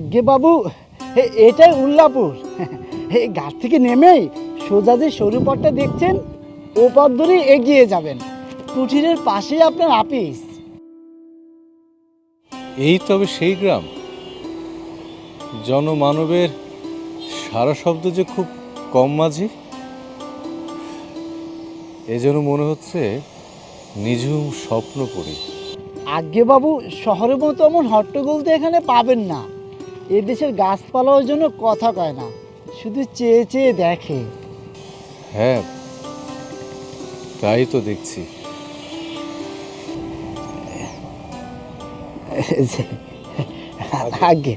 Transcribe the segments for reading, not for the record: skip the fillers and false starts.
আজ্ঞে বাবু, এটাই উল্লাপুর। এই গাছ থেকে নেমেই সোজা যে সরু পথটা দেখছেন, ও পথ ধরেই এগিয়ে যাবেন। কুঠিরের পাশেই আপনার আপিস। এই তবে সেই গ্রাম, জনমানবের সারা শব্দ যে খুব কম মাঝি। এজন্য মনে হচ্ছে নিঝুম স্বপ্ন পড়ি। আজ্ঞে বাবু, শহরের মতো এমন হট্টগোল তো এখানে পাবেন না। এদেশের গাছপালা ওই জন্য কথা কয় না, শুধু চেয়ে চেয়ে দেখে। হ্যাঁ, তাই তো দেখছি। আজ্ঞে।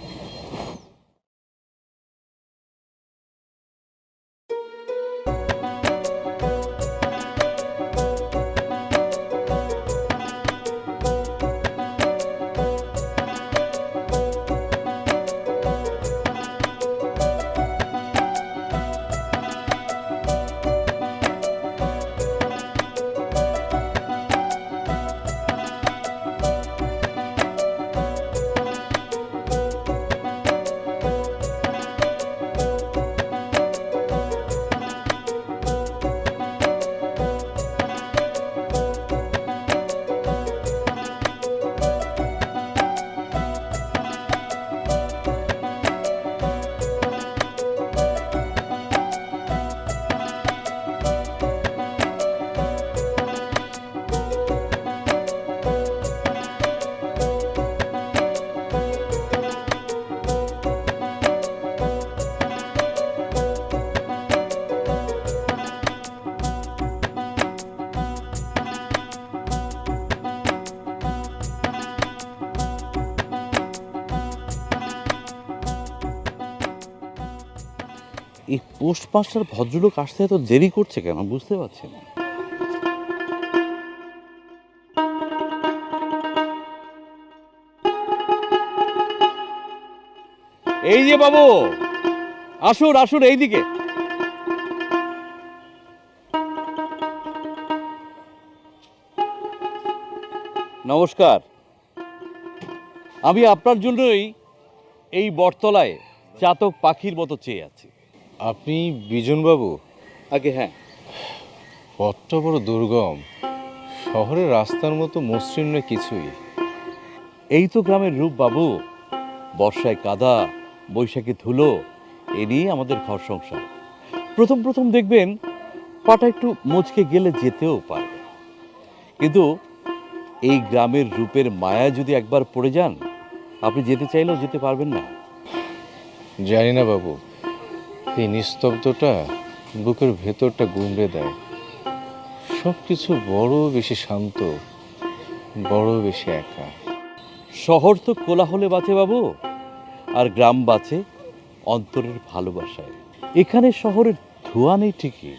এই পোস্ট মাস্টার ভদ্রলোক আসতে এত দেরি করছে কেন বুঝতে পারছি না। এই যে বাবু, আসুন আসুন এইদিকে। নমস্কার, আমি আপনার জন্যই এই বটতলায় চাতক পাখির মতো চেয়ে আছি। আপনি বিজনবাবু? আগে হ্যাঁ। পথটা বড় দুর্গম, শহরের রাস্তার মতো মসৃণ নয় কিছুই। এই তো গ্রামের রূপ বাবু, বর্ষায় কাদা, বৈশাখে ধুলো, এ নিয়ে আমাদের ঘর সংসার। প্রথম প্রথম দেখবেন পাটা একটু মুচকে গেলে যেতেও পারবে, কিন্তু এই গ্রামের রূপের মায়া যদি একবার পড়ে যান, আপনি যেতে চাইলেও যেতে পারবেন না। জানি না বাবু, এই নিস্তব্ধটা বুকের ভেতরটা গুমড়ে দেয়। সব কিছু বড় বেশি শান্ত, বড় বেশি একা। শহর তো কোলাহলে বাঁচে বাবু, আর গ্রাম বাঁচে অন্তরের ভালোবাসায়। এখানে শহরের ধোঁয়া নেই ঠিকই,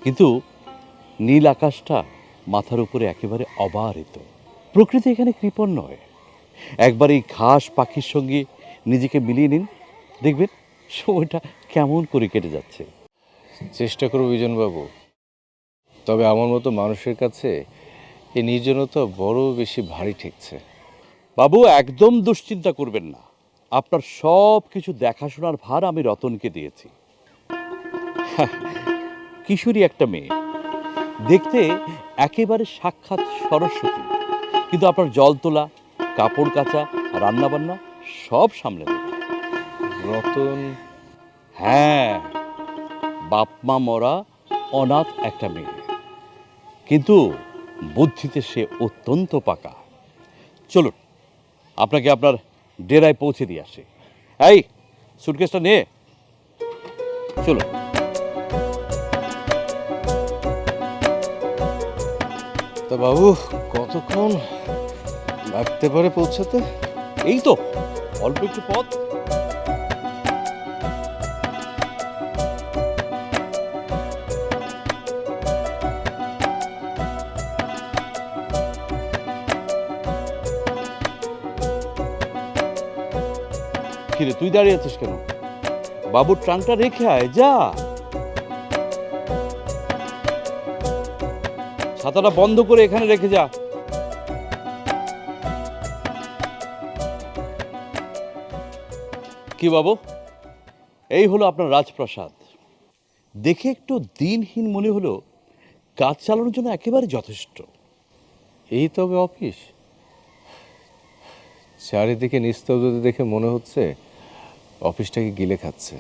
কিন্তু নীল আকাশটা মাথার উপরে একেবারে অবারিত। প্রকৃতি এখানে কৃপণ নয়। একবার এই ঘাস পাখির সঙ্গে নিজেকে মিলিয়ে নিন, দেখবেন সময়টা কেমন করে কেটে যাচ্ছে। চেষ্টা করব বিজনবাবু, তবে আমার মতো মানুষের কাছে এই নির্জনতা বড় বেশি ভারী ঠেকছে। বাবু একদম দুশ্চিন্তা করবেন না, আপনার সব কিছু দেখাশোনার ভার আমি রতনকে দিয়েছি। কিশোরী একটা মেয়ে, দেখতে একেবারে সাক্ষাৎ সরস্বতী, কিন্তু আপনার জল তোলা, কাপড় কাচা, রান্নাবান্না সব সামলে দেবে। রতন? হ্যাঁ, বাপ মা মরা অনাথ একটা মেয়ে, কিন্তু বুদ্ধিতে সে অত্যন্ত পাকা। চলুন আপনাকে আপনার ডেরায় পৌঁছে দিয়ে আসে। এই সুটকেসটা নিয়ে চলুন। তা বাবু, কতক্ষণ লাগতে পারে পৌঁছাতে? এই তো অল্প একটু পথ। কিরে তুই দাঁড়িয়ে আছিস কেন? বাবুর ট্রাঙ্কটা রেখে আয়, যা। ছাতাটা বন্ধ করে এখানে রেখে যা। কি বাবু, এই হলো আপনার রাজপ্রাসাদ। দেখে একটু দিনহীন মনে হলো, কাজ চালানোর জন্য একেবারে যথেষ্ট। এই তবে অফিস? চারিদিকে নিস্তব্ধতা দেখে মনে হচ্ছে অফিসটাকে গিলে খাচ্ছে।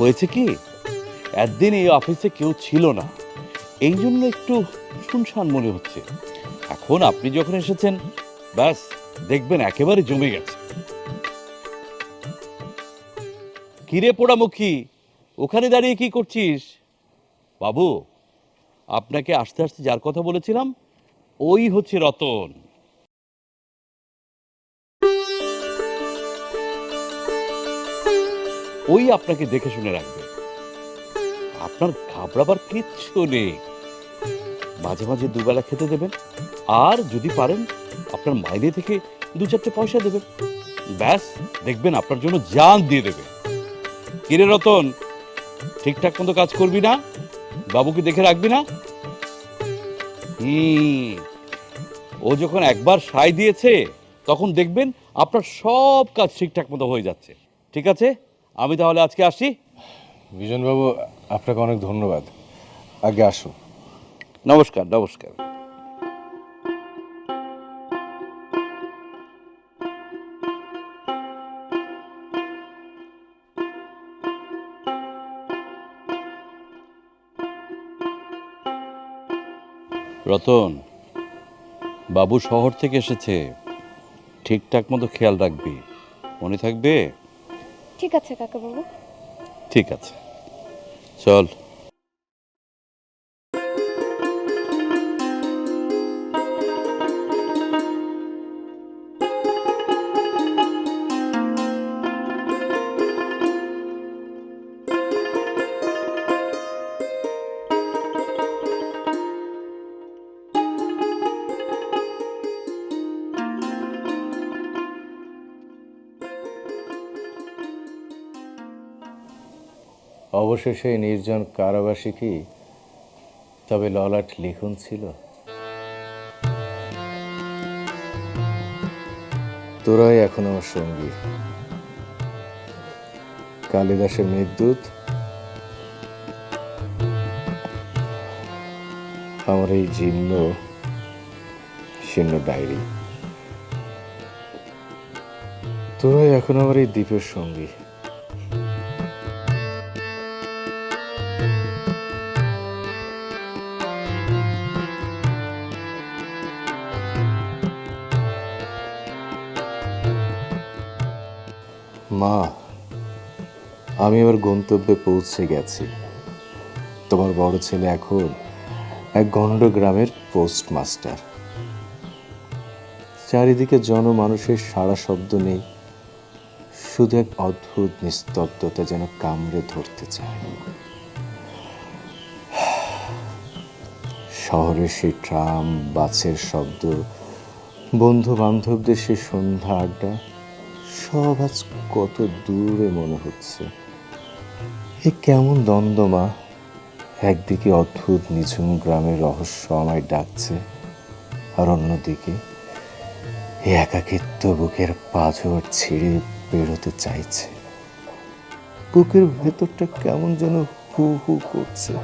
হয়েছে কি, একদিন এই অফিসে কেউ ছিল না, এই জন্য একটু শুনশান মনে হচ্ছে। এখন আপনি যখন এসেছেন, ব্যাস দেখবেন একেবারে জমে গেছে। কিরে পোড়ামুখী, ওখানে দাঁড়িয়ে কি করছিস? বাবু, আপনাকে আস্তে আস্তে যার কথা বলেছিলাম, ওই হচ্ছে রতন। ওই আপনাকে দেখে শুনে রাখবে, আপনার ঘাবড়াবার কিচ্ছু নেই। মাঝে মাঝে দুবেলা খেতে দেবেন, আর যদি পারেন আপনার মাইনে থেকে 2-4টে পয়সা দেবেন, ব্যাস দেখবেন আপনার জন্য জান দিয়ে দেবে। কিরে রতন, ঠিকঠাক মতো কাজ করবি না? বাবুকে দেখে রাখবি না? ও যখন একবার সায় দিয়েছে, তখন দেখবেন আপনার সব কাজ ঠিকঠাক মতো হয়ে যাচ্ছে। ঠিক আছে, আমি তাহলে আজকে আসি। বিজনবাবু, আপনাকে অনেক ধন্যবাদ। আগে আসুন। নমস্কার নমস্কার। রতন, বাবু শহর থেকে এসেছে, ঠিকঠাক মতো খেয়াল রাখবি, মনে থাকবে? ঠিক আছে কাকাবাবু। ঠিক আছে, চল। অবশেষে এই নির্জন কারাবাসী কি তবে ললাট লিখন ছিল? তোরাই এখন আমার সঙ্গী। কালিদাসের মেঘদূত, আমার এই জীর্ণ শীর্ণ ডায়েরি। তোরাই এখন আমার এই দ্বীপের সঙ্গী। মা, আমি এবার গন্তব্যে পৌঁছে গেছি। তোমার বড় ছেলে এখন এক গণ্ড গ্রামের পোস্টমাস্টার। চারিদিকে জনমানুষের সারা শব্দ নেই, শুধু এক অদ্ভুত নিস্তব্ধতা যেন কামড়ে ধরতে চায়। শহরের সেই ট্রাম, বাসের শব্দ, বন্ধু বান্ধবদের সেই সন্ধ্যা আড্ডা, সব আজ কত দূরে মনে হচ্ছে। এ কেমন দ্বন্দ্ব মা! একদিকে অদ্ভুত নিঝুম গ্রামের রহস্য আমায় ডাকছে, আর অন্যদিকে এই একাকিত্ব বুকের পাঁজর ছিঁড়ে বেরোতে চাইছে। বুকের ভেতরটা কেমন যেন হু হু করছে।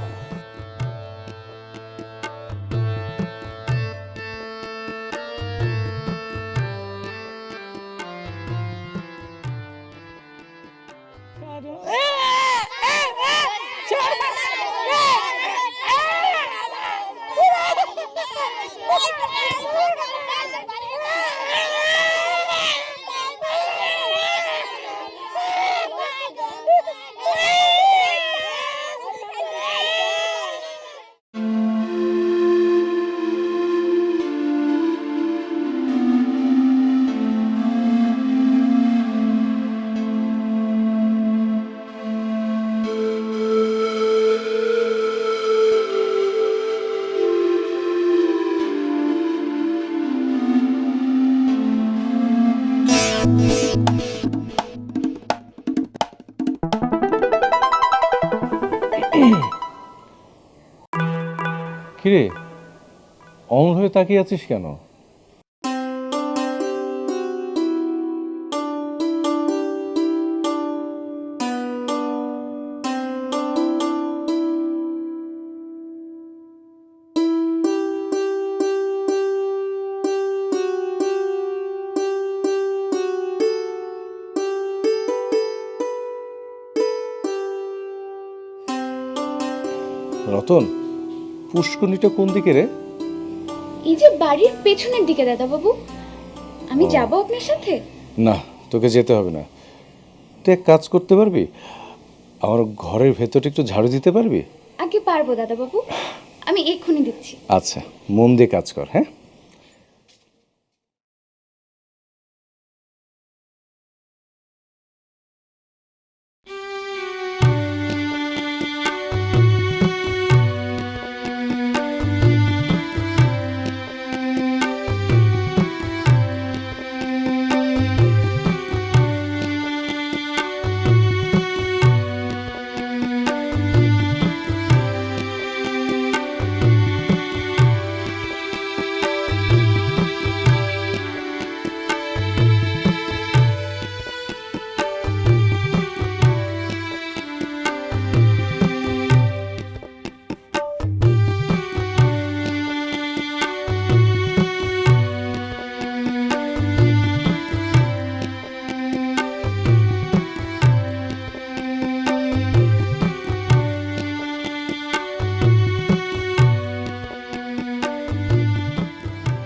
কিরে, অমন হয়ে তাকিয়ে আছিস কেন? রতন, পুষ্করণীটা কোন দিকে রে? এই যে বাড়ির পেছনের দিকে দাদা বাবু, আমি যাব আপনার সাথে। না, তোকে যেতে হবে না। তুই এক কাজ করতে পারবি, আমার ঘরের ভেতরটা একটু ঝাড়ু দিতে পারবি? আগে পারবো দাদা বাবু, আমি এক্ষুনি দিচ্ছি। আচ্ছা, মন দিয়ে কাজ কর। হ্যাঁ,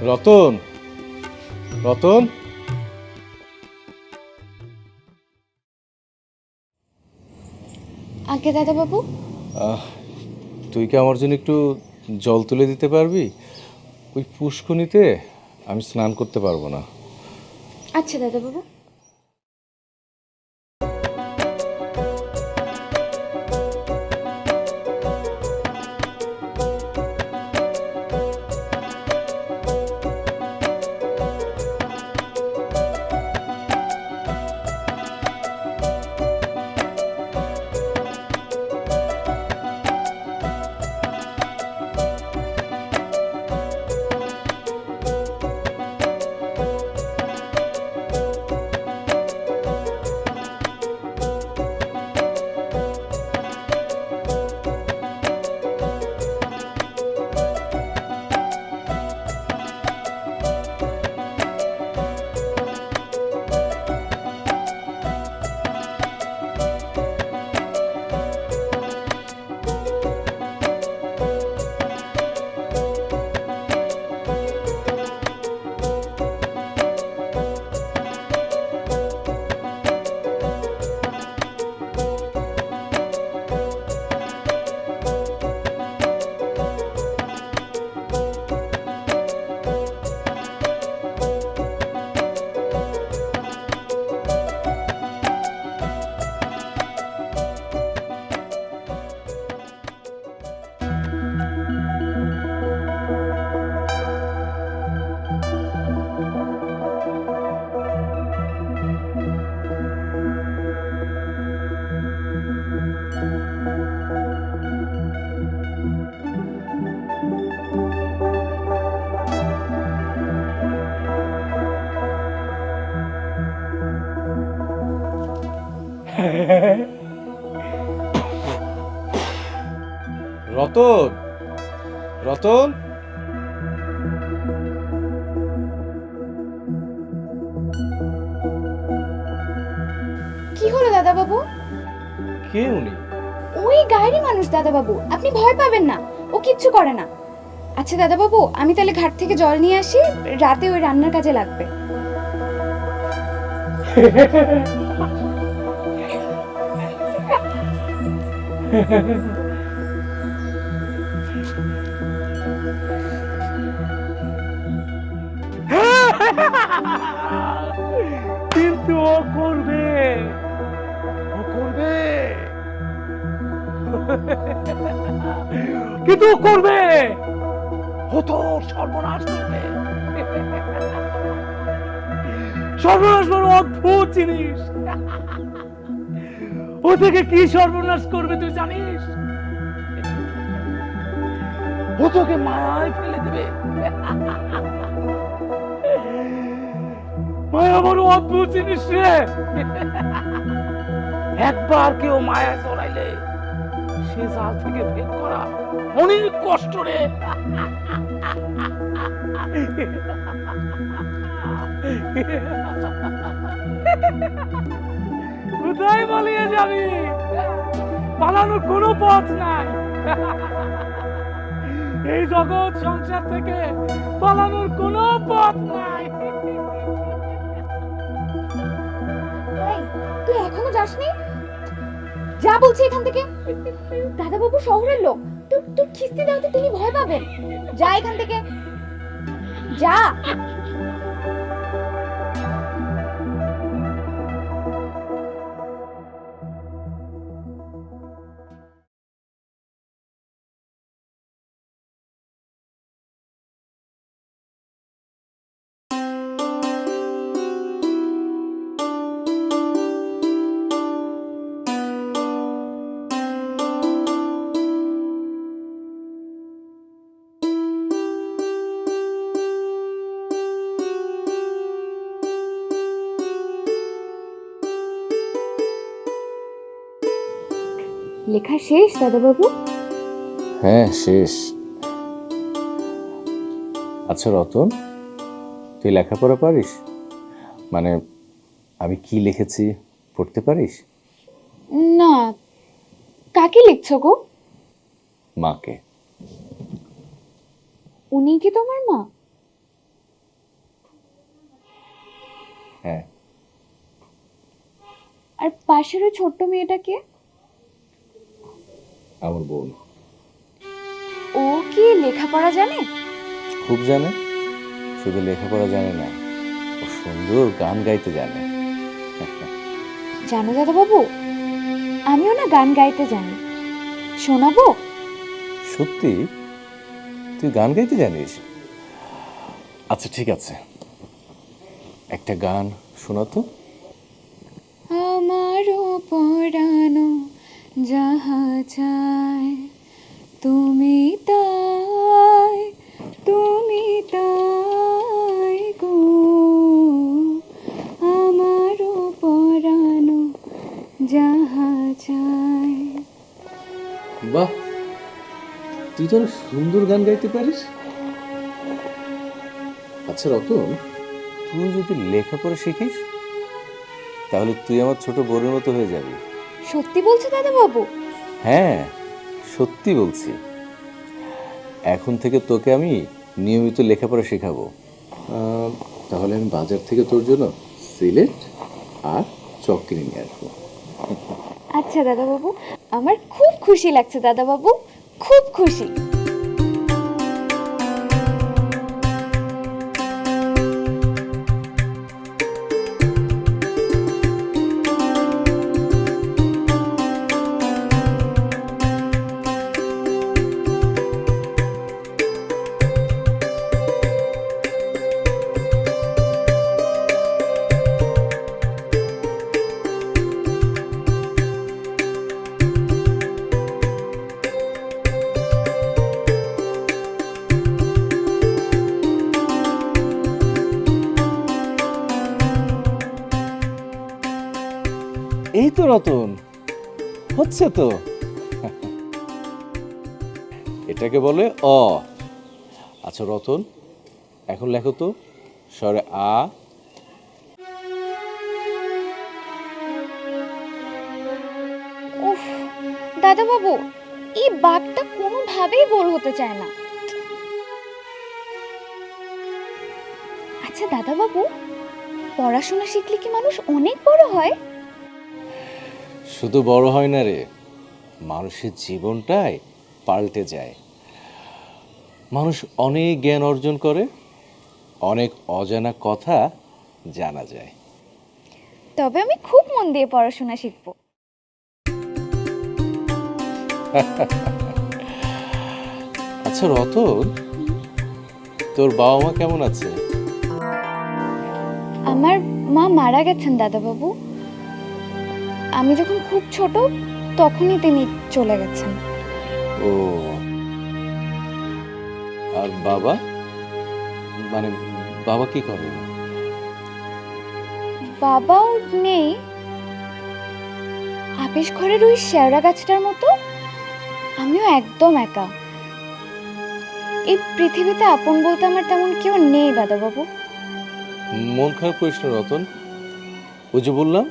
রতন, রতন, আগে দাদা বাবু, তুই কি আমার জন্য একটু জল তুলে দিতে পারবি? ওই পুষ্করণীতে আমি স্নান করতে পারবো না। আচ্ছা দাদা বাবু। রতন, রতন, কি হলো দাদা বাবু? কে উনি? ওই গায়েরই মানুষ দাদা বাবু, আপনি ভয় পাবেন না, ও কিচ্ছু করে না। আচ্ছা দাদা বাবু, আমি তাহলে ঘাট থেকে জল নিয়ে আসি, রাতে ওই রান্নার কাজে লাগবে। কিন্তু ও করবে, ও করবে, কিন্তু ও করবে, ও তো সর্বনাশ করবে। সর্বনাশ বড় অদ্ভুত জিনিস। ও থেকে কি সর্বনাশ করবে তুই জানিস? ও তোকে মায়ায় ফেলে দেবে। মায়া বড় অদ্ভুত জিনিস রে। একবার কেউ মায়ায় জড়াইলে সে জাল থেকে বের করা অনেক কষ্ট রে। কোথায় পালিয়ে যাবি? পালানোর কোনো পথ নাই। এই জগৎ সংসার থেকে পালানোর কোনো পথ নাই। এই, তুই এখনো যাসনি? যা বলছি এখান থেকে। দাদা বাবু শহরের লোক, তোর খিস্তি দেওয়াতে তিনি ভয় পাবেন। যা এখান থেকে, যা। লেখা শেষ দাদা বাবু? হ্যাঁ, শেষ। আচ্ছা রতন, তুই লেখাপড়া পারিস? মানে আমি কি লিখেছি পড়তে পারিস? না। কাকে লিখছো গো? মাকে। উনি কি তোমার মা? হ্যাঁ। আর পাশের ওই ছোট্ট মেয়েটাকে? আমার বোন। ও কি লেখাপড়া জানে? খুব জানে। শুধু লেখাপড়া জানে না, ও সুন্দর গান গাইতে জানে। জানো দাদা বাবু, আমিও না গান গাইতে জানি। শোনাবো? সত্যি? তুই গান গাইতে জানিস? আচ্ছা ঠিক আছে, একটা গান শোনা তো। আমারও পরানো যাহা চায় তুমি তাই, তুমি তাই গো। আমারও পরানো যাহা চায়। বাহ, তুই তো অনেক সুন্দর গান গাইতে পারিস। আচ্ছা রতন, তুই যদি লেখাপড়া শিখিস তাহলে তুই আমার ছোট বোনের মতো হয়ে যাবি। সত্যি বলছো দাদা বাবু? হ্যাঁ, সত্যি বলছি। এখন থেকে তোকে আমি নিয়মিত লেখাপড়া শেখাবো। তাহলে আমি বাজার থেকে তোর জন্য সিলেট আর চক কিনে নিয়ে আসবো। আচ্ছা দাদা বাবু, আমার খুব খুশি লাগছে দাদা বাবু, খুব খুশি। এই তো রতন, হচ্ছে তো। এটাকে বলে অ। আচ্ছা রতন, এখন লেখো তো স্বরে আ। উফ দাদা বাবু, এই বাঘটা কোনোভাবেই গোল হতে চায় না। আচ্ছা দাদা বাবু, পড়াশোনা শিখলে কি মানুষ অনেক বড় হয়? শুধু বড় হয় না রে, মানুষের জীবনটাই পাল্টে যায়। মানুষ অনেক জ্ঞান অর্জন করে, অনেক অজানা কথা জানা যায়। তবে আমি খুব মন দিয়ে পড়াশোনা শিখবো। আচ্ছা রতন, তোর বাবা মা কেমন আছে? আমার মা মারা গেছেন দাদা বাবু। আমি যখন খুব ছোট তখনই তিনি চলে গেছেন। ও আর বাবা, মানে বাবা কি করে? বাবাও নেই, আপিস ঘরের ওই শেওড়া গাছটার মতো আমিও একদম একা। এই পৃথিবীতে আপন বলতে আমার তেমন কেউ নেই দাদাবাবু। মন খারাপ করিস না রতন, ওই যে বললাম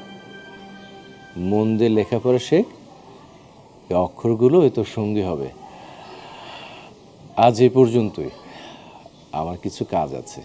মন দিয়ে লেখাপড়া শেখ, এই অক্ষরগুলো এ তোর সঙ্গী হবে। আজ এ পর্যন্তই, আমার কিছু কাজ আছে।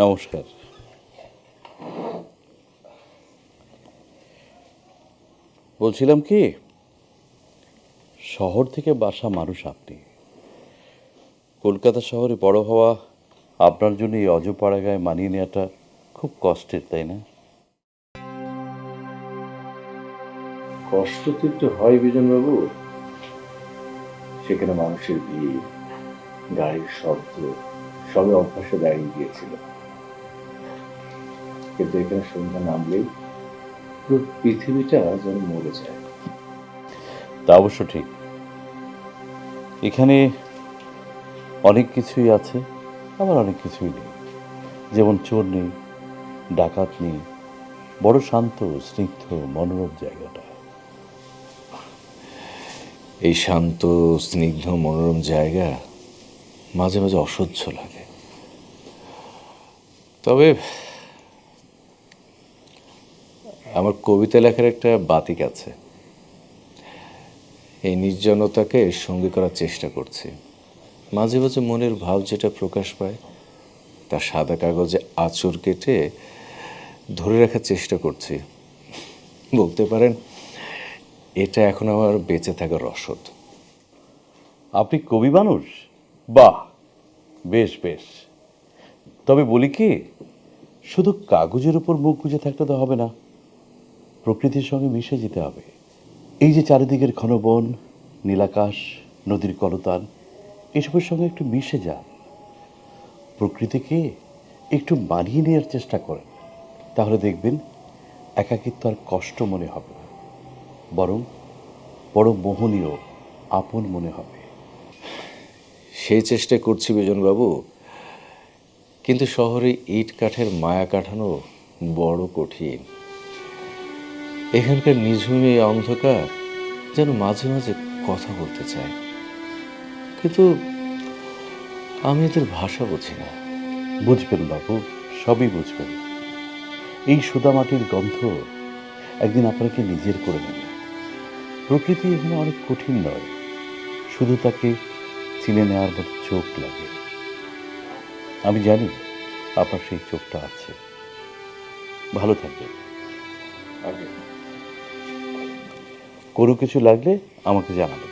নমস্কার। বলছিলাম কি, শহর থেকে বাসা মানুষ আপনি, কলকাতা শহরে বড় হওয়া আপনার জন্য এই অজপাড়াগায় মানিয়ে নেওয়াটা খুব কষ্টের, তাই না? কষ্ট তো একটু হয় বিজনবাবু, সেখানে মানুষের ভিড়, গাড়ির শব্দ সবে অভ্যাসে দাঁড়িয়ে গিয়েছিল, কিন্তু এখানে সন্ধ্যা নামলেই পুরো পৃথিবীটা যেন মরে যায়। তা অবশ্য ঠিক। এখানে অনেক কিছুই আছে, আবার অনেক কিছুই নেই। যেমন চোর নেই, ডাকাত নেই, বড় শান্ত স্নিগ্ধ মনোরম জায়গাটা। এই শান্ত স্নিগ্ধ মনোরম জায়গা মাঝে মাঝে অসহ্য লাগে। তবে আমার কবিতা লেখার একটা বাতিক আছে, এই নির্জনতাকে সঙ্গী করার চেষ্টা করছি। মাঝে মাঝে মনের ভাব যেটা প্রকাশ পায় তা সাদা কাগজে আঁচড় কেটে ধরে রাখার চেষ্টা করছি। বলতে পারেন এটা এখন আমার বেঁচে থাকার রসদ। আপনি কবি মানুষ? বাহ, বেশ বেশ। তবে বলি কি, শুধু কাগজের উপর মুখ গুজে থাকলে তো হবে না, প্রকৃতির সঙ্গে মিশে যেতে হবে। এই যে চারিদিকের ঘন বন, নীলাকাশ, নদীর কলতান, এসবের সঙ্গে একটু মিশে যান, প্রকৃতিকে একটু মানিয়ে নেওয়ার চেষ্টা করেন, তাহলে দেখবেন একাকিত্ব আর কষ্ট মনে হবে না, বরং বড় মোহনীয় আপন মনে হবে। সেই চেষ্টা করছি বিজনবাবু, কিন্তু শহরে ইট কাঠের মায়া কাটানো বড় কঠিন। এখানকার নিঝুম এই অন্ধকার যেন মাঝে মাঝে কথা বলতে চায়, কিন্তু আমি এদের ভাষা বুঝি না। বুঝবেন বাবু, সবই বুঝবেন। এই সুদামাটির গন্ধ একদিন আপনাকে নিজের করে নেবে। প্রকৃতি এখানে অনেক কঠিন নয়, শুধু তাকে চিনে নেওয়ার মতো চোখ লাগে। আমি জানি আপনার সেই চোখটা আছে। ভালো থাকবেন। কোনো কিছু লাগলে আমাকে জানাবেন।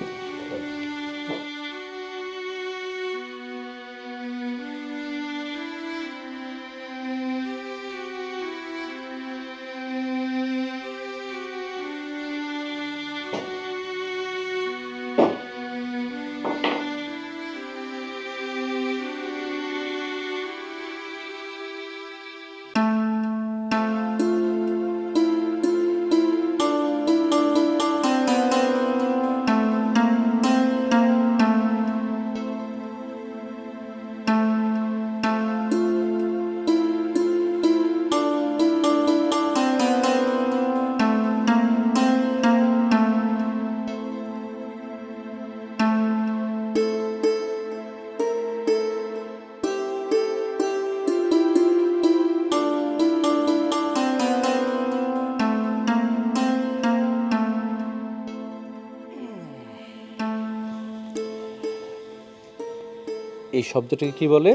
এই শব্দটাকে কি বলে?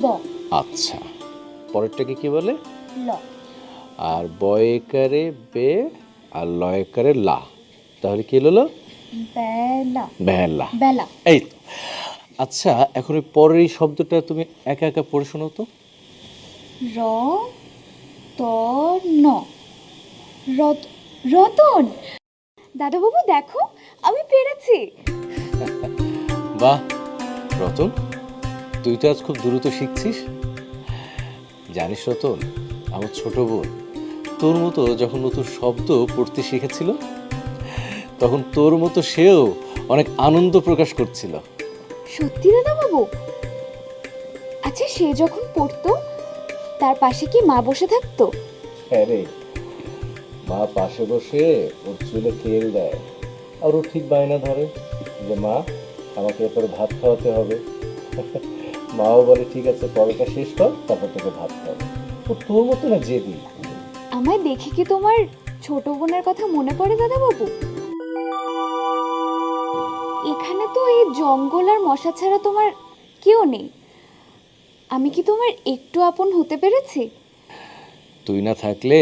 ব। আচ্ছা, পরেরটাকে কি বলে? ল। আর বয়কারে বে আর লয়কারে লা, তাহলে কি হলো? বেলা। বেলা। বেলা। এই তো। আচ্ছা, এখন ওই পরের এই শব্দটা তুমি একা একা পড়ে শোনো তো। র ত ন। রতন। দাদা বাবু দেখো, আমি পেরেছি। বাহ রতন, তুই তো আজ খুব দ্রুত শিখছিস। জানিস রতন, আমার ছোট বোন তোর মতো যখন নতুন শব্দ পড়তে শিখেছিল, তখন তোর মতো সেও অনেক আনন্দ প্রকাশ করছিল। সত্যি দাদা বাবু? আচ্ছা, সে যখন পড়তো তার পাশে কি মা বসে থাকতো? হ্যাঁ রে, মা পাশে বসে ওর চুলে তেল দেয়, আর ও ঠিক বায়না ধরে যে মা, আমাকে এরপরে ভাত খাওয়াতে হবে। মাও বলে ঠিক আছে, পরোটা শেষ কর, তারপর তোকে ভাত খাওয়াবো। ও তোর মতো না জেদি। আমায় দেখে কি তোমার ছোট বোনের কথা মনে পড়ে দাদা বাবু? এখানে তো এই জঙ্গল আর মশা ছাড়া তোমার কেউ নেই। আমি কি তোমার একটু আপন হতে পেরেছি? তুই না থাকলে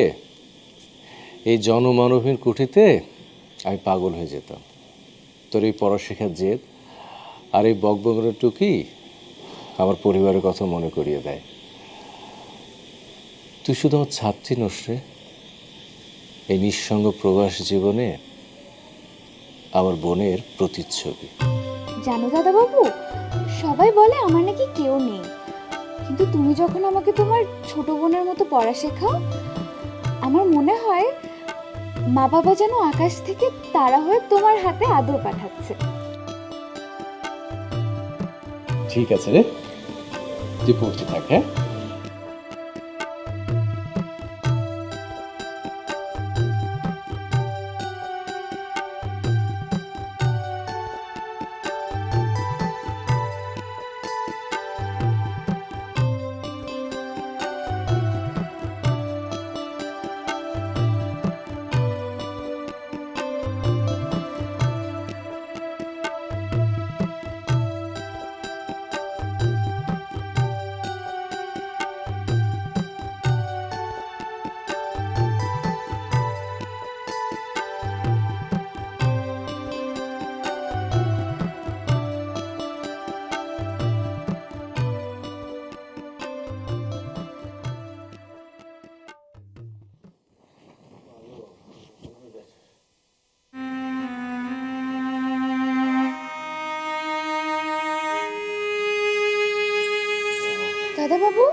এই জনমানবহীন কুঠিতে আমি পাগল হয়ে যেতাম। তোর এই পড়াশেখার জেদ আর এই বকবকের টুকি আমার পরিবারের কথা মনে করিয়ে দেয়। তুই শুধু আমার ছাত্রী নস রে, এই নিঃসঙ্গ প্রবাস জীবনে আমার বোনের প্রতিচ্ছবি। জানো দাদা বাবু, সবাই বলে আমার নাকি কেউ নেই, কিন্তু তুমি যখন আমাকে তোমার ছোট বোনের মতো পড়া শেখাও, আমার মনে হয় মা বাবা যেন আকাশ থেকে তারা হয়ে তোমার হাতে আদর পাঠাচ্ছে। ঠিক আছে রে, তুই পড়তে থাক। হ্যাঁ, দাদা বাবু,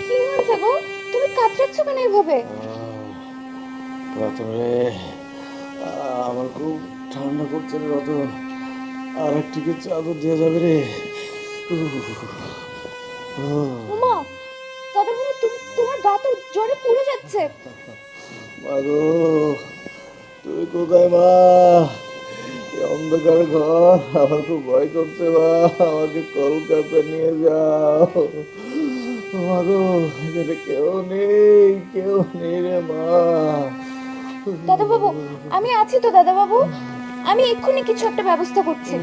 কি হয়েছে গো? তুমি কাতরাচ্ছ কেন এভাবে? রতন রে, আমার খুব ঠান্ডা করছে রে রতন, আর একটু কি চাদর দেওয়া যাবে রে? উমা, দাদা বাবু, তোমার গা তো জ্বরে পুড়ে যাচ্ছে। মা গো, তুই কোথায় মা? এই অন্ধকার ঘর, আমার খুব ভয় করছে মা, আমাকে কলকাতা নিয়ে যাও। মা গো, এখানে কেউ নেই রে মা। দাদা বাবু, আমি আছি তো দাদা বাবু, আমি এক্ষুনি কিছু একটা ব্যবস্থা করছি।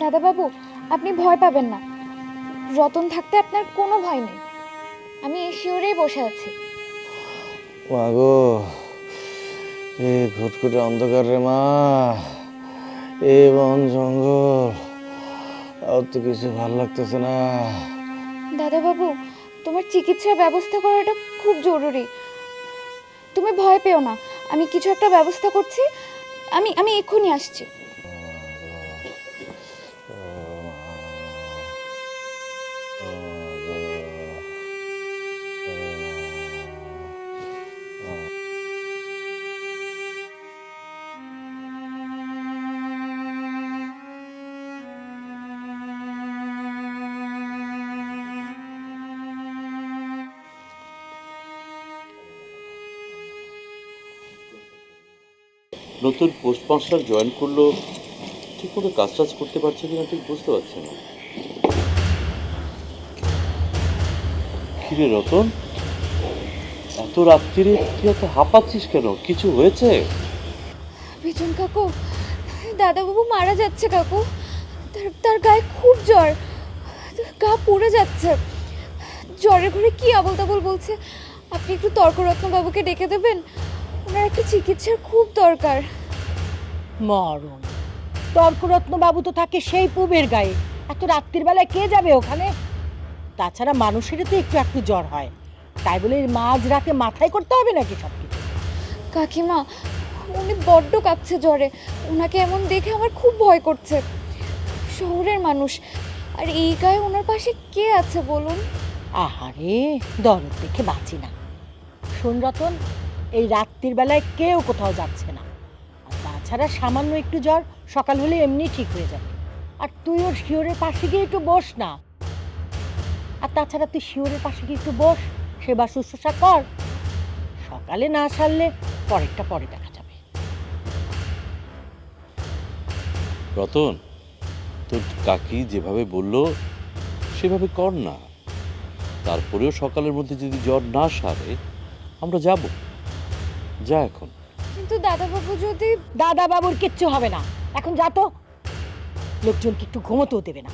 দাদা বাবু, আপনি ভয় পাবেন না, রতন থাকতে আপনার কোনো ভয় নেই। আমি এই শিওরেই বসে আছি। মা গো, এ ঘুটঘুটে অন্ধকার রে মা, এ বন জঙ্গল, আর তো কিছু ভাল লাগতেছে না। দাদা বাবু, তোমার চিকিৎসার ব্যবস্থা করাটা খুব জরুরি। তুমি ভয় পেও না, আমি কিছু একটা ব্যবস্থা করছি। আমি এক্ষুনি আসছি। নতুন পোস্টমাস্টার জয়েন করলো, ঠিক মতো কাজ টাজ করতে পারছে কিনা ঠিক বুঝতে পারছি না। কিরে রতন, এত রাত্রিরে তুই এত হাঁপাচ্ছিস কেন? কিছু হয়েছে? বিজন কাকু, দাদাবাবু মারা যাচ্ছে কাকু। তার গায়ে খুব জ্বর, গা পুড়ে যাচ্ছে। জ্বরের ঘরে কি আবল তাবল বলছে। আপনি একটু তর্করত্ন বাবুকে ডেকে দেবেন, ওনার একটা চিকিৎসার খুব দরকার। মরণ, তর্করত্ন বাবু তো থাকে সেই পুবের গায়ে, এত রাত্রির বেলায় কে যাবে ওখানে? তাছাড়া মানুষেরই তো একটু একটু জ্বর হয়, তাই বলে মাঝ রাতে মাথায় করতে হবে নাকি সব কিছু? কাকিমা, উনি বড্ড কাঁপছে জ্বরে। ওনাকে এমন দেখে আমার খুব ভয় করছে। শহরের মানুষ, আর এই গায়ে ওনার পাশে কে আছে বলুন? আহারে, দরদ দেখে বাঁচি না। শোন রতন, এই রাত্রির বেলায় কেউ কোথাও যাচ্ছে না। আর তাছাড়া সামান্য একটু জ্বর সকাল হলে এমনি ঠিক হয়ে যাবে। আর তুই ওর শিওরের পাশে গিয়ে একটু বস না। আর তাছাড়া তুই শিওরের পাশে গিয়ে একটু বস, সেবা শুশ্রূষা কর। সকালে না সারলে পরেরটা পরে দেখা যাবে। রতন, তোর কাকি যেভাবে বললো সেভাবে কর না। তারপরেও সকালের মধ্যে যদি জ্বর না সারে আমরা যাব। যা এখন। কিন্তু দাদাবাবু যদি... দাদা বাবুর কিচ্ছু হবে না, এখন যা তো। লোকজনকে একটু ঘুমোতেও দেবে না।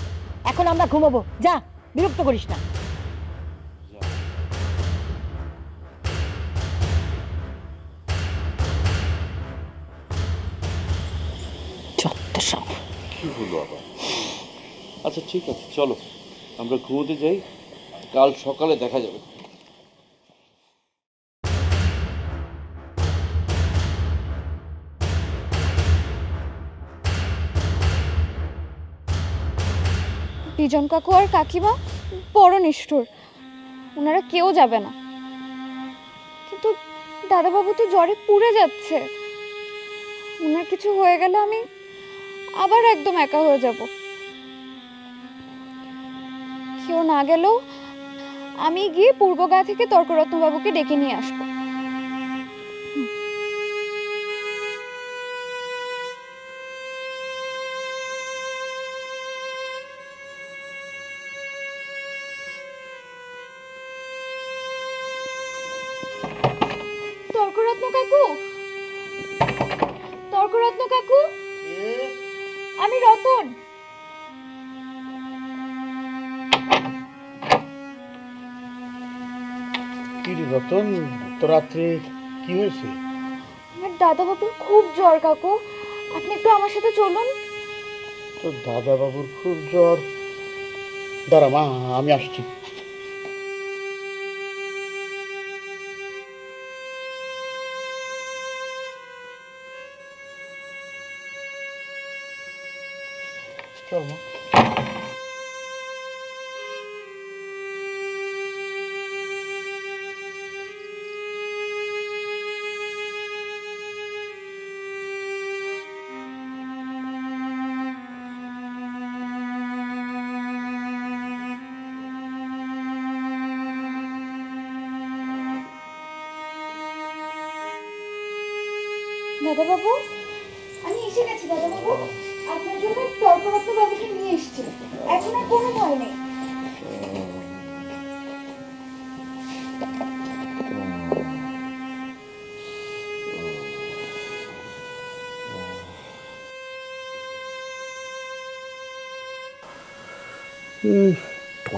এখন আমরা ঘুমাবো, যা, বিরক্ত করিস না। যত সব। কি হলো আবার? আচ্ছা ঠিক আছে, চলো আমরা ঘুমোতে যাই, কাল সকালে দেখা যাবে। বিজন কাকু আর কাকিমা বড় নিষ্ঠুর, ওনারা কেউ যাবে না। কিন্তু দাদাবাবু তো জ্বরে পুড়ে যাচ্ছে। ওনার কিছু হয়ে গেলে আমি আবার একদম একা হয়ে যাব। কেউ না গেলেও আমি গিয়ে পূর্বগা থেকে তর্করত্নবাবুকে ডেকে নিয়ে আসবো। তর্করত্ন কাকু, তর্করত্ন কাকু, আমি রতন। কি রে রতন, তো রাত্রে কি হয়েছে? আমার দাদাবাবুর খুব জ্বর কাকু, আপনি একটু আমার সাথে চলুন। তোর দাদা বাবুর খুব জ্বর। দাঁড়া মা, আমি আসছি। চল মা। দাদাবাবু, আমি এসে গেছি দাদাবাবু। আপনার জন্য তর্করত্নবাবুকে নিয়ে এসেছি, এখন আর কোনো ভয় নেই।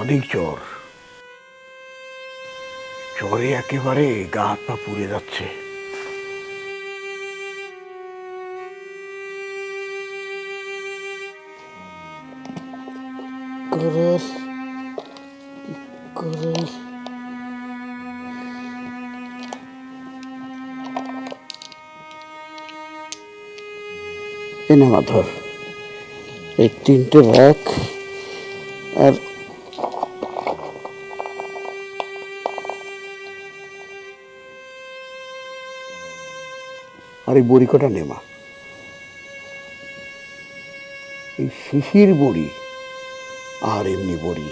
অনেক জ্বর, জ্বরে একেবারে গা হাত পা পুড়ে যাচ্ছে। এনে মাধর, এই 3টে রাখ আর এই বড়ি কটা নেমা। এই শিশির বড়ি আর এমনি বড়ি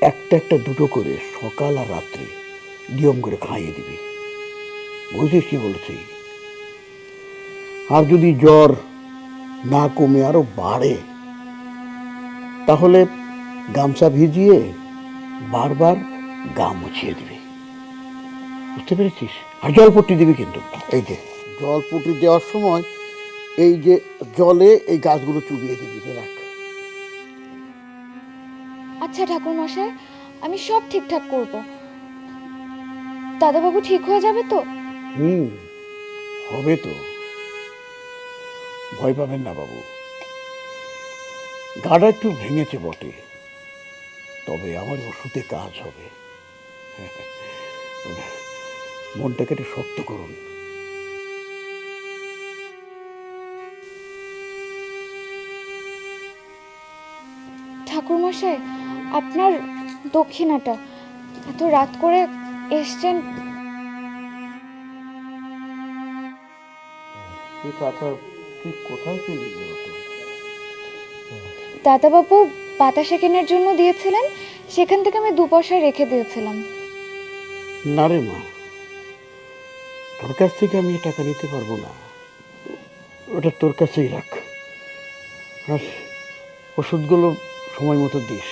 একটা একটা দুটো করে সকাল আর রাত্রে নিয়ম করে খাইয়ে দিবি। বুঝিস কি বলছি? আর যদি জ্বর না কমে আরো বাড়ে, তাহলে গামছা ভিজিয়ে বারবার গা মুছিয়ে দিবি, বুঝতে পেরেছিস? আর জলপট্টি দিবি কিন্তু। এই যে জলপট্টি দেওয়ার সময় এই যে জলে এই গাছগুলো চুবিয়ে দিবি, রাখ। আচ্ছা ঠাকুর মশাই, আমি সব ঠিকঠাক করব। দাদাবাবু ঠিক হয়ে যাবে তো? হবে তো, ভয় পাবেন না বাবু। গাটা একটু ভেঙেছে বটে, তবে আমার ওষুধে কাজ হবে। মনটাকে একটু শক্ত করুন। ঠাকুর মশাই, আপনার দক্ষিণাটা, এত রাত করে এসছেন। এই টাকা তুই কোথায় পেলি? দাদাবাবু বাতাসা কেনার জন্য দিয়েছিলেন, সেখান থেকে আমি 2 পয়সা রেখে দিয়েছিলাম। না রে মা, তোর কাছ থেকে আমি টাকা নিতে পারবো না, ওটা তোর কাছেই রাখ। আর ওষুধগুলো সময় মতো দিস।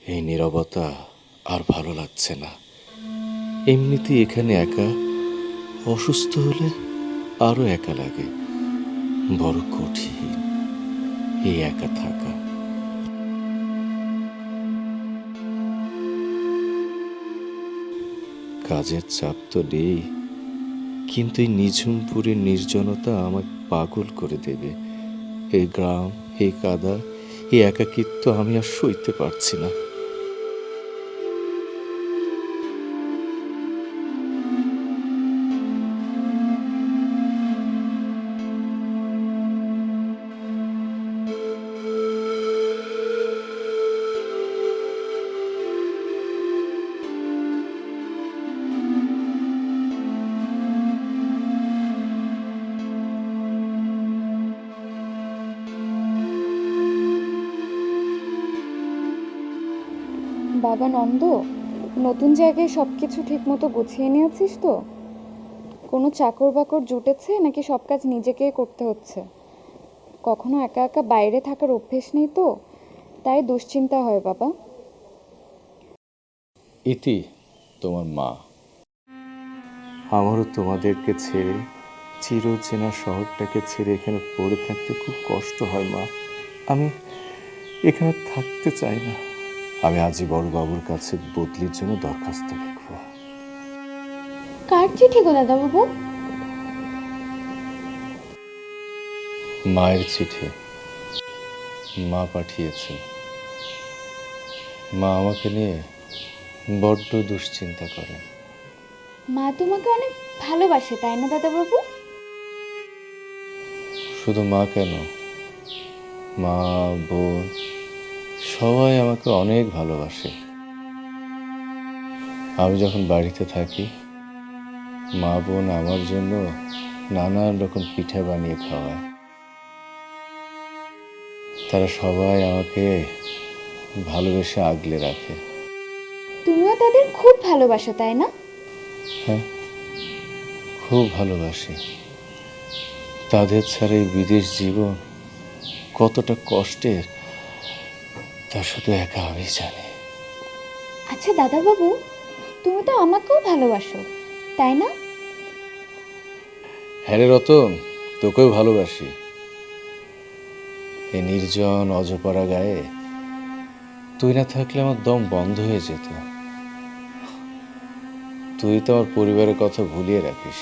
এই নীরবতা আর ভালো লাগছে না। এমনিতেই এখানে একা, অসুস্থ হলে আরো একা লাগে। বড় কঠিন এই একা থাকা। কাজের চাপ তো নেই, কিন্তু এই নিঝুমপুরের নির্জনতা আমাকে পাগল করে দেবে। এই গ্রাম, এই কাদা, এই একাকিত্ব আমি আর সইতে পারছি না। বাবা নন্দ, নতুন জায়গায় সবকিছু ঠিকমতো গুছিয়ে নিয়েছিস তো? কোনো চাকর বাকর জুটেছে নাকি সব কাজ নিজেকে করতে হচ্ছে? কখনো একা একা বাইরে থাকার অভ্যেস নেই তো, তাই দুশ্চিন্তা হয় বাবা। ইতি, তোমার মা। আমারও তোমাদেরকে ছেড়ে, চিরচেনা শহরটাকে ছেড়ে এখানে পড়ে থাকতে খুব কষ্ট হয় মা। আমি এখানে থাকতে চাই না। আমি আজই বড়বাবুর কাছে বদলির জন্য দরখাস্ত লিখব। কার চিঠি গো দাদাবাবু? মায়ের চিঠি। মা পাঠিয়েছে। মা আমাকে নিয়ে বড্ড দুশ্চিন্তা করে। মা তোমাকে অনেক ভালোবাসে, তাই না দাদাবাবু? শুধু মা কেন, মা, বোন সবাই আমাকে অনেক ভালোবাসে। আমি যখন বাড়িতে থাকি, মা বোন আমার জন্য নানান রকম পিঠা বানিয়ে খাওয়ায়। তারা সবাই আমাকে ভালোবেসে আগলে রাখে। তুমিও তাদের খুব ভালোবাসো, তাই না? হ্যাঁ, খুব ভালোবাসি। তাদের ছাড়া এই বিদেশ জীবন কতটা কষ্টের তা শুধু একা আমি জানি। আচ্ছা দাদাবাবু, তুমি তো আমাকেও ভালোবাসো, তাই না? হ্যাঁ রে রতন, তোকেও ভালোবাসি। এই নির্জন অজপাড়া গায়ে তুই না থাকলে আমার দম বন্ধ হয়ে যেত। তুই তো আমার পরিবারের কথা ভুলিয়ে রাখিস।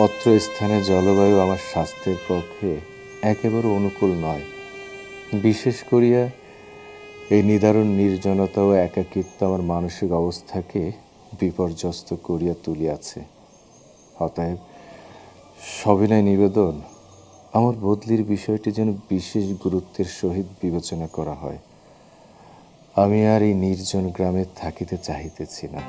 অত্র স্থানে জলবায়ু আমার স্বাস্থ্যের পক্ষে একেবারে অনুকূল নয়। বিশেষ করিয়া এই নিদারুণ নির্জনতা ও একাকিত্ব আমার মানসিক অবস্থাকে বিপর্যস্ত করিয়া তুলিয়াছে। অতএব সবিনয় নিবেদন, আমার বদলির বিষয়টি যেন বিশেষ গুরুত্বের সহিত বিবেচনা করা হয়। আমি আর এই নির্জন গ্রামে থাকিতে চাহিতেছি না।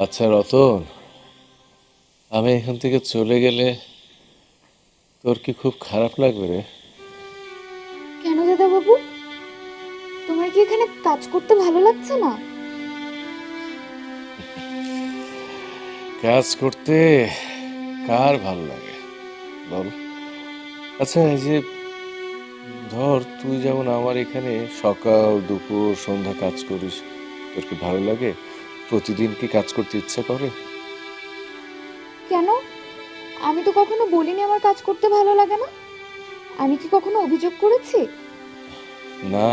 আচ্ছা রতন, আমি এখান থেকে চলে গেলে তোর কি খুব খারাপ লাগবে রে? কেন দাদা বাবু, তোমার কি এখানে কাজ করতে ভালো লাগছে না? কাজ করতে কার ভালো লাগে বল? আচ্ছা, এই যে ধর তুই যেমন আমার এখানে সকাল দুপুর সন্ধ্যা কাজ করিস, তোর কি ভালো লাগে? প্রতিদিন কি কাজ করতে ইচ্ছা করে? কেন? আমি তো কখনো বলিনি আমার কাজ করতে ভালো লাগে না। আমি কি কখনো অভিযোগ করেছি? না,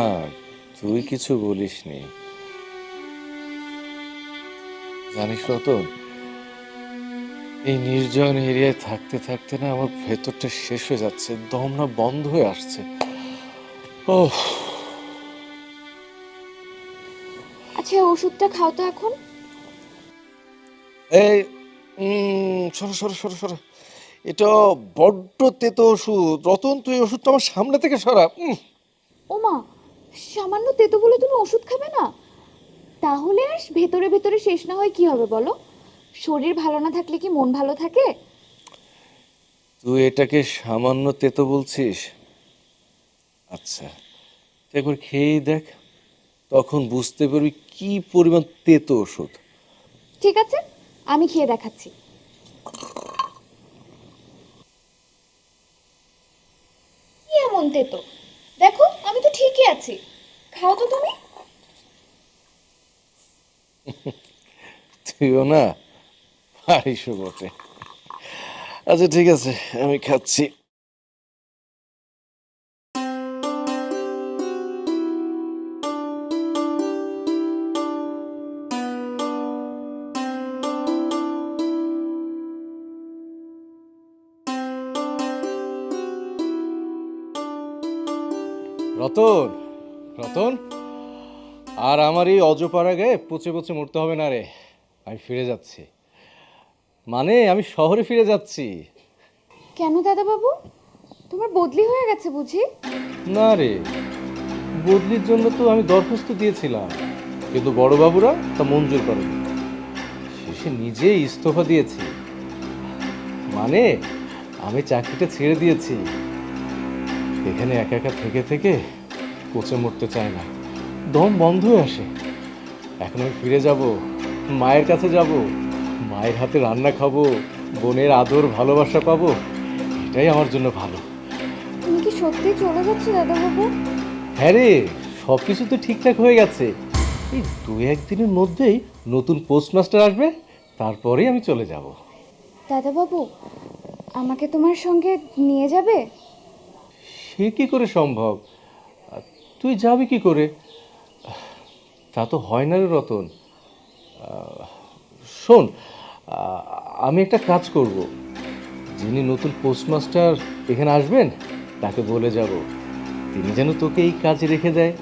তুই কিছু বলিসনি। জানিস রতন, এই নির্জন এরিয়ায় থাকতে থাকতে না আমার ভেতরটা শেষ হয়ে যাচ্ছে, দম না বন্ধ হয়ে আসছে। ওহ, আচ্ছা, ওষুধটা খাও তো এখন। এই সরো সরো সরো সরো, এটা বড্ড তেতো ওষুধ। রতন, তুই ওষুধটা আমার সামনে থেকে সরা। ওমা, সামান্য তেতো বলে তুমি ওষুধ খাবে না? তাহলে আর ভেতরে ভেতরে শেষ না হয় কি হবে বলো? শরীর ভালো না থাকলে কি মন ভালো থাকে? তুই এটাকে সামান্য তেতো বলছিস? আচ্ছা, তুই একবার খেয়েই দেখ, তখন বুঝতে পারবি কি পরিমাণ তেতো ওষুধ। ঠিক আছে, আমি খেয়ে দেখাচ্ছি। কি এমন তেতো? দেখো, আমি তো ঠিকই আছি। খাও তো তুমি। তুইও না পারিস বটে। আচ্ছা ঠিক আছে, আমি খাচ্ছি। রতন, রতন, আর আমার এই অজপাড়া গায়ে পচে পচে মরতে হবে না রে। আমি ফিরে যাচ্ছি, মানে আমি শহরে ফিরে যাচ্ছি। কেন দাদা বাবু, তোমার বদলি হয়ে গেছে বুঝি? না রে, বদলির জন্য তো আমি দরখাস্ত দিয়েছিলাম, কিন্তু বড়বাবুরা তা মঞ্জুর করেনি। শেষে নিজেই ইস্তফা দিয়েছি, মানে আমি চাকরিটা ছেড়ে দিয়েছি। এখানে একা একা থেকে থেকে পচে মরতে চায় না, দম বন্ধ হয়ে আসে। এখন আমি ফিরে যাব, মায়ের কাছে যাব, মায়ের হাতে রান্না খাবো, বোনের আদর ভালোবাসা পাবো। এটাই আমার জন্য ভালো। তুমি কি সত্যি চলে যাচ্ছ দাদা বাবু? হ্যাঁ রে, সব কিছু তো ঠিকঠাক হয়ে গেছে। এই 2-1 দিনের মধ্যেই নতুন পোস্টমাস্টার আসবে, তারপরেই আমি চলে যাব। দাদা বাবু, আমাকে তোমার সঙ্গে নিয়ে যাবে? সে কি করে সম্ভব? তুই যাবি কি করে? তা তো হয় না রে রতন। শোন, আমি একটা কাজ করব। যিনি নতুন পোস্টমাস্টার এখানে আসবেন তাকে বলে যাব তিনি যেন তোকে এই কাজে রেখে দেয়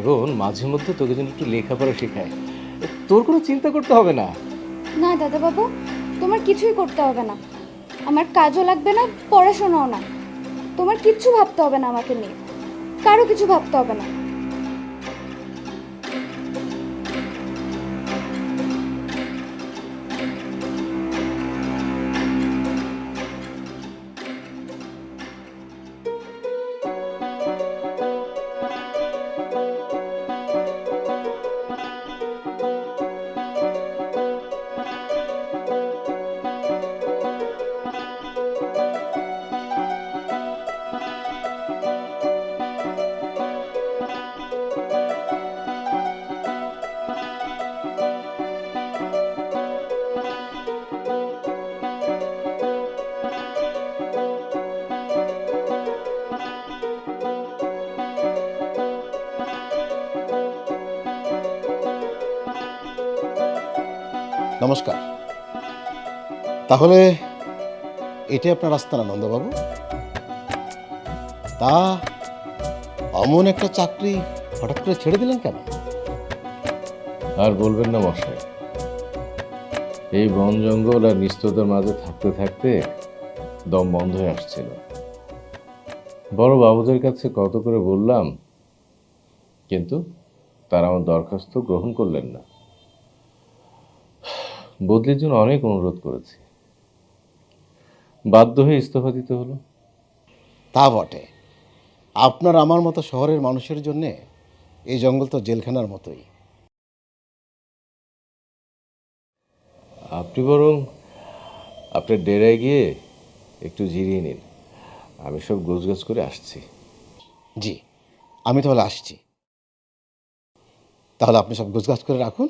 এবং মাঝে মধ্যে তোকে যেন একটু লেখাপড়া শেখায়। তোর কোনো চিন্তা করতে হবে না। না দাদাবাবু, তোমার কিছুই করতে হবে না। আমার কাজও লাগবে না, পড়াশোনাও না। তোমার কিচ্ছু ভাবতে হবে না আমাকে নিয়ে, কারো কিছু ভাবতে হবে না। নমস্কার। তাহলে এটাই আপনার রাস্তা না নন্দবাবু? তা অমন একটা চাকরি হঠাৎ করে ছেড়ে দিলেন কেন? আর বলবেন না মশাই, এই বন জঙ্গল আর নিস্ততার মাঝে থাকতে থাকতে দম বন্ধ হয়ে আসছিল। বড় বাবুদের কাছে কত করে বললাম, কিন্তু তারা আমার দরখাস্ত গ্রহণ করলেন না। বদলির জন্য অনেক অনুরোধ করেছি, বাধ্য হয়ে ইস্তফা দিতে হলো। তা বটে, আপনার আমার মতো শহরের মানুষের জন্যে এই জঙ্গল তো জেলখানার মতোই। আপনি বরং আপনার ডেরায় গিয়ে একটু জিরিয়ে নিন, আমি সব গোছগাছ করে আসছি। জি, আমি তাহলে আসছি। তাহলে আপনি সব গোছগাছ করে রাখুন,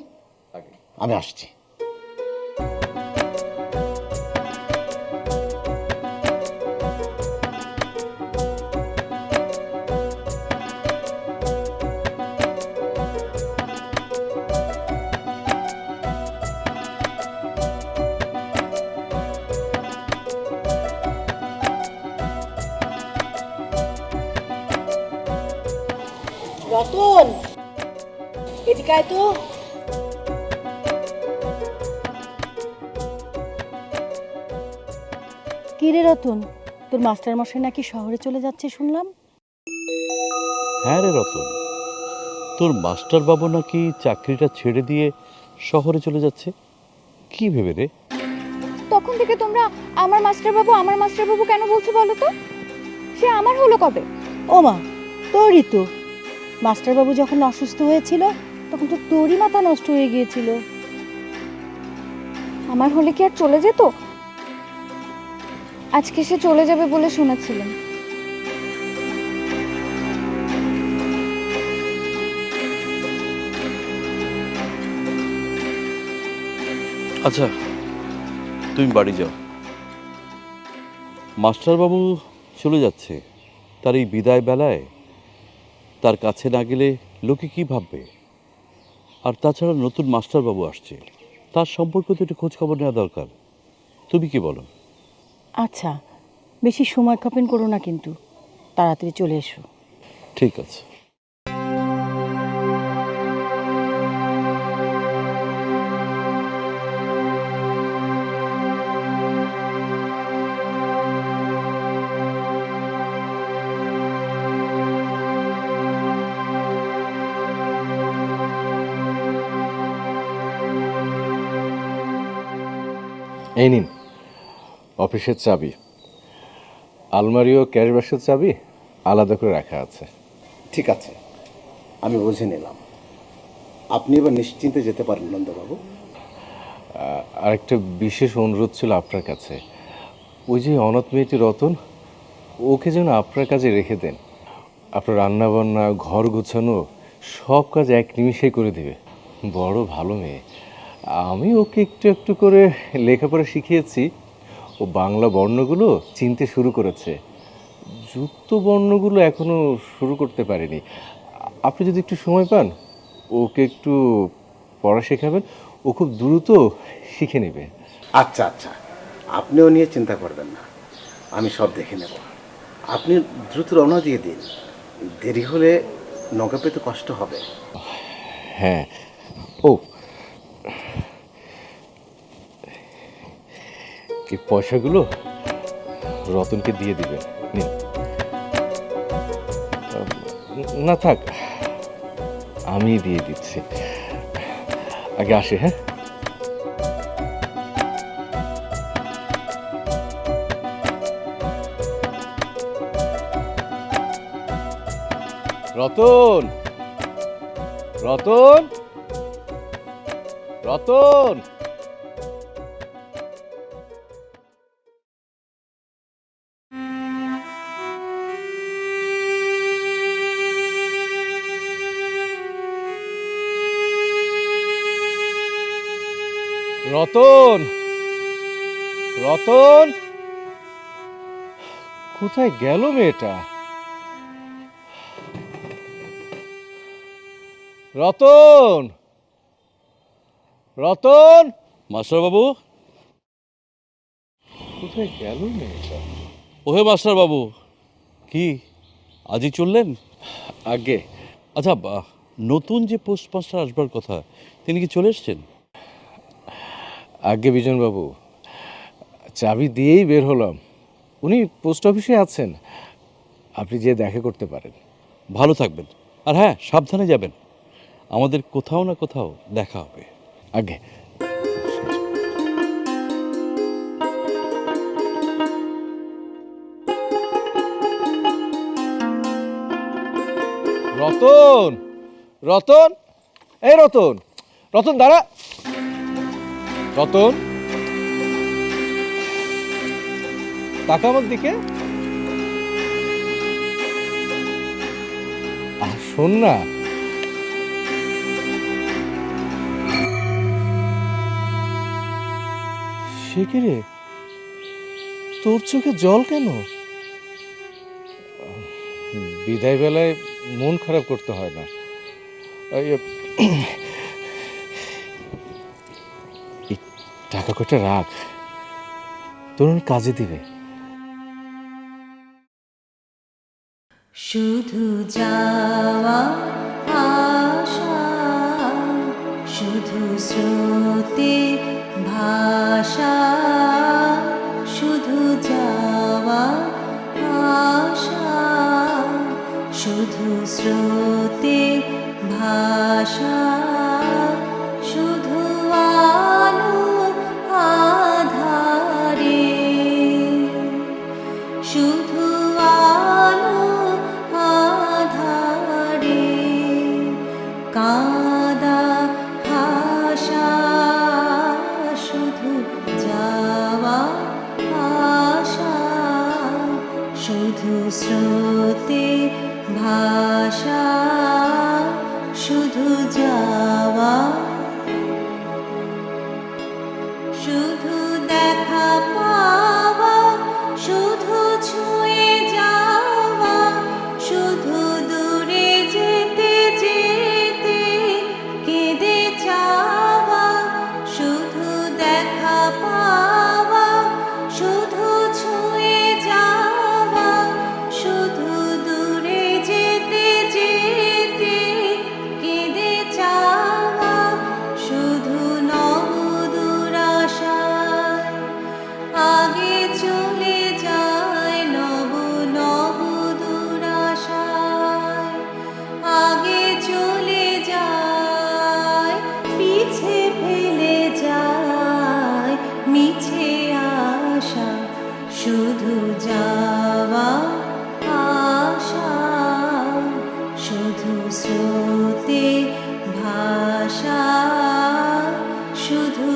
আমি আসছি। রতন, এদিকে আয় তো। কি রে রতন, তোর মাস্টার মশাই নাকি শহরে চলে যাচ্ছে শুনলাম। হ্যাঁ রে রতন, তোর মাস্টার বাবু নাকি চাকরিটা ছেড়ে দিয়ে শহরে চলে যাচ্ছে। কি ভেবে রে? তখন থেকে তোমরা আমার মাস্টারবাবু কেন বলছো বলো তো? সে আমার হলো কবে? ও মা, তোরই তো। মাস্টারবাবু যখন অসুস্থ হয়েছিল তখন তো তোরই মাথা নষ্ট হয়ে গিয়েছিল। আমার হলে কি আর চলে যেত? আজকে সে চলে যাবে বলে শুনেছিলাম। আচ্ছা, তুমি বাড়ি যাও। মাস্টারবাবু চলে যাচ্ছে, তার এই বিদায় বেলায় তার কাছে না গেলে লোকে কি ভাববে? আর তাছাড়া নতুন মাস্টারবাবু আসছে, তার সম্পর্কে তো একটু খোঁজখবর নেওয়া দরকার। তুমি কি বলো? আচ্ছা, বেশি সময় ক্ষেপণ করো না কিন্তু, তাড়াতাড়ি চলে এসো। ঠিক আছে। এই নিন অফিসের চাবি। আলমারি ও ক্যাশবাক্সের চাবি আলাদা করে রাখা আছে। ঠিক আছে, আমি বুঝে নিলাম। আপনি এবার নিশ্চিন্তে যেতে পারেন নন্দবাবু। আরেকটা বিশেষ অনুরোধ ছিল আপনার কাছে। ওই যে অনাথ মেয়েটি রতন, ওকে যেন আপনার কাজে রেখে দেন। আপনার রান্নাবান্না, ঘর গোছানো সব কাজ এক নিমিষেই করে দেবে। বড় ভালো মেয়ে। আমি ওকে একটু একটু করে লেখাপড়া শিখিয়েছি। ও বাংলা বর্ণগুলো চিনতে শুরু করেছে, যুক্ত বর্ণগুলো এখনো শুরু করতে পারেনি। আপনি যদি একটু সময় পান, ওকে একটু পড়া শেখাবেন, ও খুব দ্রুত শিখে নেবে। আচ্ছা আচ্ছা, আপনিও নিয়ে চিন্তা করবেন না, আমি সব দেখে নেব। আপনি দ্রুত রওনা দিয়ে দিন, দেরি হলে নৌকা পেতে কষ্ট হবে। হ্যাঁ, ও এই পয়সাগুলো রতনকে দিয়ে দিবেন, নিন। না থাক, আমি দিয়ে দিচ্ছি, আগে আসি। হ্যাঁ, রতন, রতন, রতন। রতন, রতন, কোথায় গেল মেয়েটা? রতন, রতন, মাস্টার বাবু, কোথায় গেল মেয়েটা? ওহে মাস্টার বাবু, কি আজই চললেন? আগে আচ্ছা, নতুন যে পোস্ট মাস্টার আসবার কথা, তিনি কি চলে এসছেন? আগে বিজনবাবু, চাবি দিয়েই বের হলাম, উনি পোস্ট অফিসে আছেন, আপনি যে দেখা করতে পারেন। ভালো থাকবেন, আর হ্যাঁ, সাবধানে যাবেন, আমাদের কোথাও না কোথাও দেখা হবে। আগে রতন, রতন, এই রতন, রতন দাঁড়া, রতন তাকা আমার দিকে, আর শোন না, সে কি রে, তোর চোখে জল কেন? বিদায় বেলায় মন খারাপ করতে হয় না, এই টাকা কটা রাখ, তোর কাজে দিবে। শুধু যাওয়া আশা, শুধু স্রোতে ভাষা, শুধু যাওয়া আশা, শুধু স্রোতে ভাষা, শুধু আলো আধারে, শুধু আলো আধারে, কাদা ভাষা, শুধু যাওয়া আশা, শুধু স্রোতে ভাষা, শুধু যাওয়া, শুধু দেখা পাওয়া, শুধু ছুঁয়ে যাওয়া, শুধু দূরে যেতে যেতে কেঁদে যাওয়া, শুধু দেখা পাওয়া, শুধু ছুঁয়ে যাওয়া, শুধু দূরে যেতে যেতে কেঁদে যাওয়া, শুধু নবদুরাশায় আগে চলে যায়, নব নবদুরাশায় আগে চলে যায়, পিছে ফেলে যায় মিছে আশা, শুধু যাওয়া আশা, শুধু স্রোতে ভাষা, শুধু